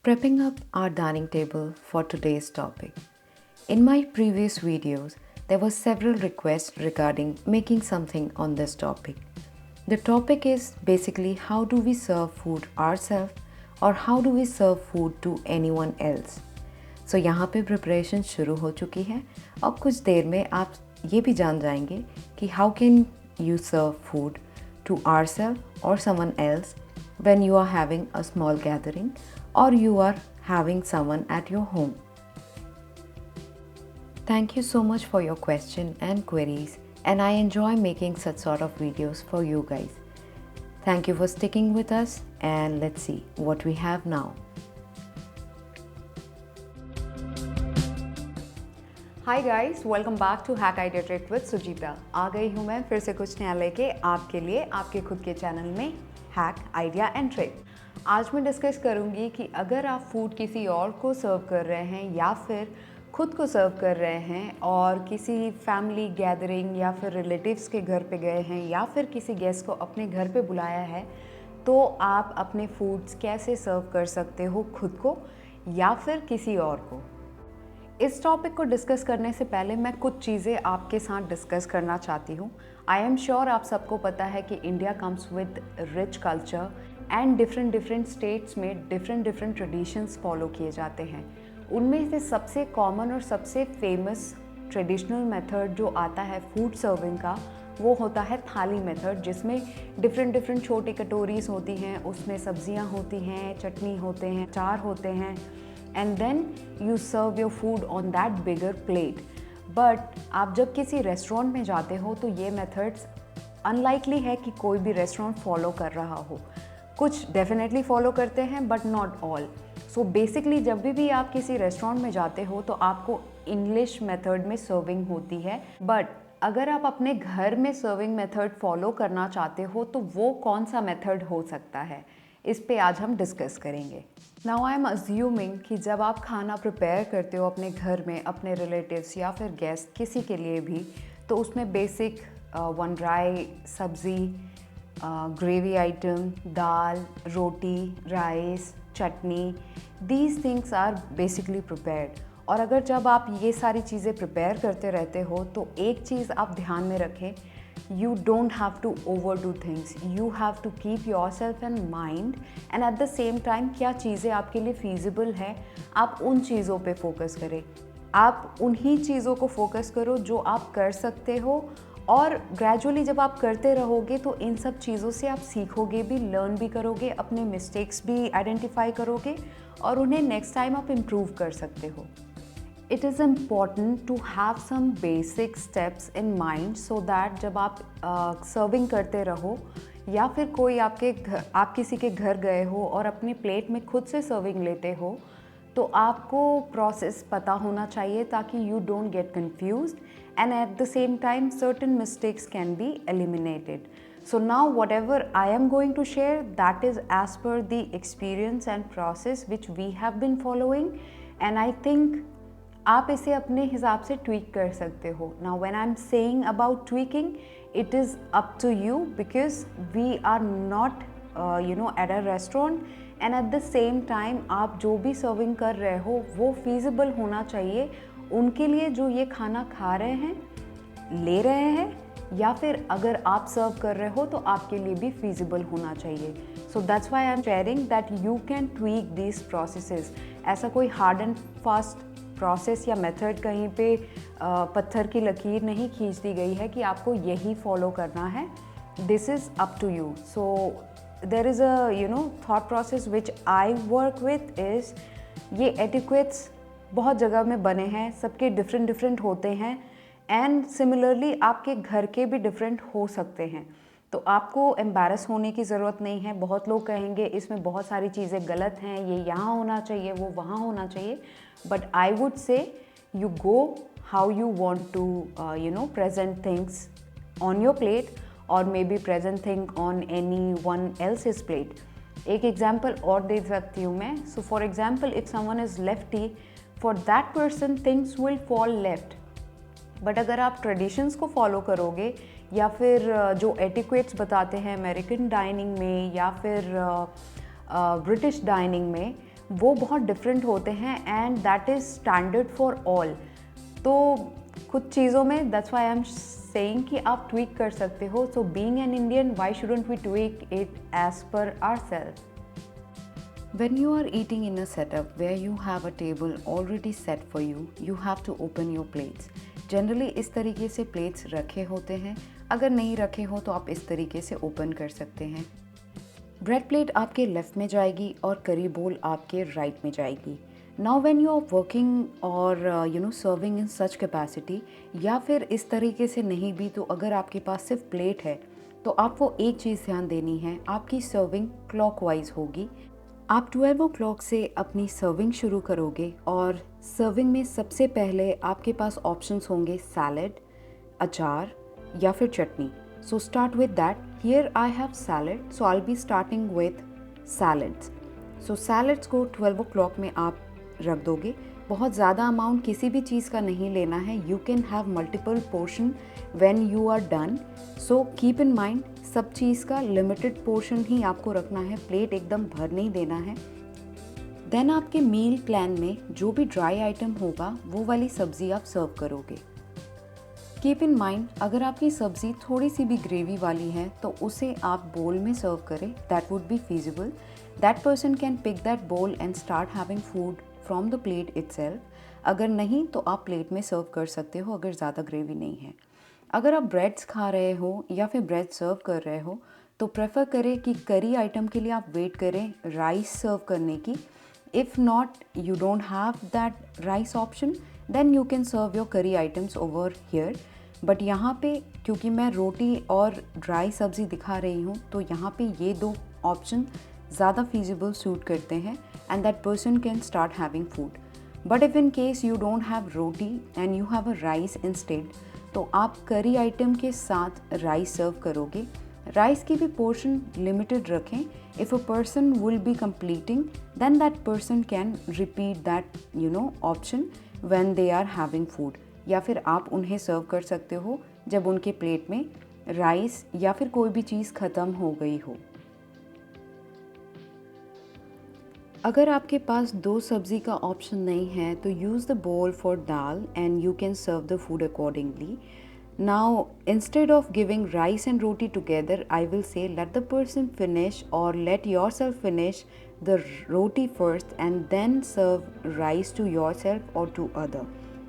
Prepping up our dining table for today's topic. In my previous videos, there were several requests regarding making something on this topic. The topic is basically how do we serve food ourselves or how do we serve food to anyone else. So यहाँ पे preparation शुरू हो चुकी है और कुछ देर में आप ये भी जान जाएंगे कि how can you serve food to ourselves or someone else when you are having a small gathering or you are having someone at your home. Thank you so much for your question and queries, and I enjoy making such sort of videos for you guys. Thank you for sticking with us, and let's see what we have now. Hi guys, welcome back to hack idea trick with Sujita. आ गई हूँ मैं फिर से कुछ नया लेके आपके लिए आपके खुद के चैनल में हैक आइडिया एंड ट्रिक। आज मैं डिस्कस करूँगी कि अगर आप फूड किसी और को सर्व कर रहे हैं या फिर खुद को सर्व कर रहे हैं और किसी फैमिली गैदरिंग या फिर रिलेटिव्स के घर पे गए हैं या फिर किसी गेस्ट को अपने घर पे बुलाया है, तो आप अपने फूड्स कैसे सर्व कर सकते हो खुद को या फिर किसी और को। इस टॉपिक को डिस्कस करने से पहले मैं कुछ चीज़ें आपके साथ डिस्कस करना चाहती हूँ। आई एम श्योर आप सबको पता है कि India comes with rich culture and different states में डिफरेंट ट्रेडिशंस फॉलो किए जाते हैं। उनमें से सबसे कॉमन और सबसे फेमस ट्रेडिशनल मेथड जो आता है फूड सर्विंग का, वो होता है थाली मेथड, जिसमें डिफरेंट छोटी कटोरीज होती हैं, उसमें सब्जियां होती हैं, चटनी होते हैं, अचार होते हैं, and then you serve your food on that bigger plate. But आप जब किसी रेस्टोरेंट में जाते हो तो ये मेथड्स अनलाइकली है कि कोई भी रेस्टोरेंट फॉलो कर रहा हो। कुछ डेफिनेटली फॉलो करते हैं but not all. So basically जब भी आप किसी रेस्टोरेंट में जाते हो तो आपको इंग्लिश मेथड में सर्विंग होती है, बट अगर आप अपने घर में सर्विंग मेथड फॉलो करना चाहते हो तो वो कौन सा मेथड हो सकता है, इस पे आज हम डिस्कस करेंगे। नाउ आई एम अज्यूमिंग कि जब आप खाना प्रिपेयर करते हो अपने घर में अपने रिलेटिव्स या फिर गेस्ट किसी के लिए भी, तो उसमें बेसिक वन ड्राई सब्ज़ी, ग्रेवी आइटम, दाल, रोटी, राइस, चटनी, these things are basically prepared. और अगर जब आप ये सारी चीज़ें प्रिपेयर करते रहते हो तो एक चीज़ आप ध्यान में रखें, you don't have to overdo things. You have to keep yourself in mind and at the same time क्या चीज़ें आपके लिए feasible है, आप उन चीज़ों पे फोकस करें। आप उन्हीं चीज़ों को फोकस करो जो आप कर सकते हो, और ग्रेजुअली जब आप करते रहोगे तो इन सब चीज़ों से आप सीखोगे भी, लर्न भी करोगे, अपने मिस्टेक्स भी आइडेंटिफाई करोगे और उन्हें नेक्स्ट टाइम आप इम्प्रूव कर सकते हो। It is important to have some basic steps in mind so that जब आप सर्विंग करते रहो या फिर कोई आप किसी के घर गए हो और अपने प्लेट में खुद से सर्विंग लेते हो, तो आपको प्रोसेस पता होना चाहिए ताकि you don't get confused and at the same time certain mistakes can be eliminated. So now whatever I am going to share, that is as per the experience and process which we have been following, and I think आप इसे अपने हिसाब से tweak कर सकते हो। Now when I am saying about tweaking, it is up to you because we are not at a restaurant, and at the same time आप जो भी सर्विंग कर रहे हो वो फीजिबल होना चाहिए उनके लिए जो ये खाना खा रहे हैं, ले रहे हैं, या फिर अगर आप सर्व कर रहे हो तो आपके लिए भी फीजिबल होना चाहिए। So that's why I am sharing that you can tweak these processes. ऐसा कोई हार्ड एंड फास्ट प्रोसेस या मेथड कहीं पे पत्थर की लकीर नहीं खींच दी गई है कि आपको यही फॉलो करना है। This is up to you. So there is a thought process which I work with is, ये एटिक्वेट्स बहुत जगह में बने हैं, सबके डिफरेंट होते हैं, एंड सिमिलरली आपके घर के भी डिफरेंट हो सकते हैं। तो आपको एम्बैरस होने की ज़रूरत नहीं है। बहुत लोग कहेंगे इसमें बहुत सारी चीज़ें गलत हैं, ये यहाँ होना चाहिए, वो वहाँ होना चाहिए, but I would say you go how you want to present things on your plate और may be present thing on anyone else's plate. एक एग्जाम्पल और दे सकती हूँ मैं। So for example, if someone is lefty, for that person things will fall left. But अगर आप traditions को फॉलो करोगे या फिर जो एटिक्वेट्स बताते हैं अमेरिकन डाइनिंग में या फिर ब्रिटिश डाइनिंग में, वो बहुत डिफरेंट होते हैं and that is standard for all. तो कुछ चीज़ों में that's why I am saying कि आप ट्वीक कर सकते हो। So being an Indian, why shouldn't we tweak it as per ourselves? When you are eating in a setup where you have a table already set for you, you have to open your plates. Generally इस तरीके से plates रखे होते हैं, अगर नहीं रखे हो तो आप इस तरीके से open कर सकते हैं। Bread plate आपके left में जाएगी और curry bowl आपके right में जाएगी। Now when you are working or serving in such capacity, या फिर इस तरीके से नहीं भी तो अगर आपके पास सिर्फ plate है तो आपको एक चीज़ ध्यान देनी है, आपकी सर्विंग क्लॉकवाइज होगी। आप 12 o'clock से अपनी सर्विंग शुरू करोगे और सर्विंग में सबसे पहले आपके पास ऑप्शंस होंगे सैलड, अचार या फिर चटनी। So start with that. Here I have salad, so I will be starting with salads. So salads को 12 o'clock में आप रख दोगे। बहुत ज़्यादा अमाउंट किसी भी चीज़ का नहीं लेना है। You can have multiple portion when you are done. So keep in mind, सब चीज़ का लिमिटेड पोर्शन ही आपको रखना है, प्लेट एकदम भर नहीं देना है। देन आपके मील प्लान में जो भी ड्राई आइटम होगा वो वाली सब्ज़ी आप सर्व करोगे। कीप इन माइंड, अगर आपकी सब्ज़ी थोड़ी सी भी ग्रेवी वाली है तो उसे आप बोल में सर्व करें, that would be feasible. That person can pick that bowl and start having food from the plate itself. अगर नहीं तो आप प्लेट में सर्व कर सकते हो अगर ज़्यादा ग्रेवी नहीं है। अगर आप ब्रेड्स खा रहे हो या फिर ब्रेड सर्व कर रहे हो तो प्रेफर करें कि करी आइटम के लिए आप वेट करें राइस सर्व करने की। If not, you don't have that rice option, then you can serve your curry items over here. But यहाँ पे क्योंकि मैं रोटी और ड्राई सब्ज़ी दिखा रही हूँ तो यहाँ पे ये दो ऑप्शन ज़्यादा फीजिबल सूट करते हैं and that person can start having food. But if in case you don't have roti and you have a rice instead, तो आप करी आइटम के साथ राइस सर्व करोगे। राइस की भी पोर्शन लिमिटेड रखें। If a person will be completing, then that person can repeat that option when they are having food. या फिर आप उन्हें सर्व कर सकते हो जब उनके प्लेट में राइस या फिर कोई भी चीज़ ख़त्म हो गई हो। अगर आपके पास दो सब्ज़ी का ऑप्शन नहीं है तो use the bowl for dal and you can serve the food accordingly. Now instead of giving rice and roti together, I will say let the person finish और let yourself finish the roti first and then serve rice to yourself और to other.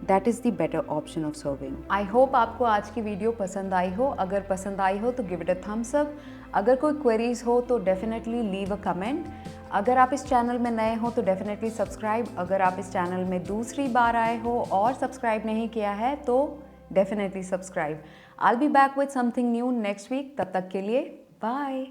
That is the better option of serving. I hope आपको आज की video पसंद आई हो। अगर पसंद आई हो तो give it a thumbs up. अगर कोई क्वेरीज हो तो डेफिनेटली लीव अ कमेंट। अगर आप इस चैनल में नए हो तो डेफिनेटली सब्सक्राइब। अगर आप इस चैनल में दूसरी बार आए हो और सब्सक्राइब नहीं किया है तो definitely subscribe. I will be back with something new next week. तब तक के लिए बाय।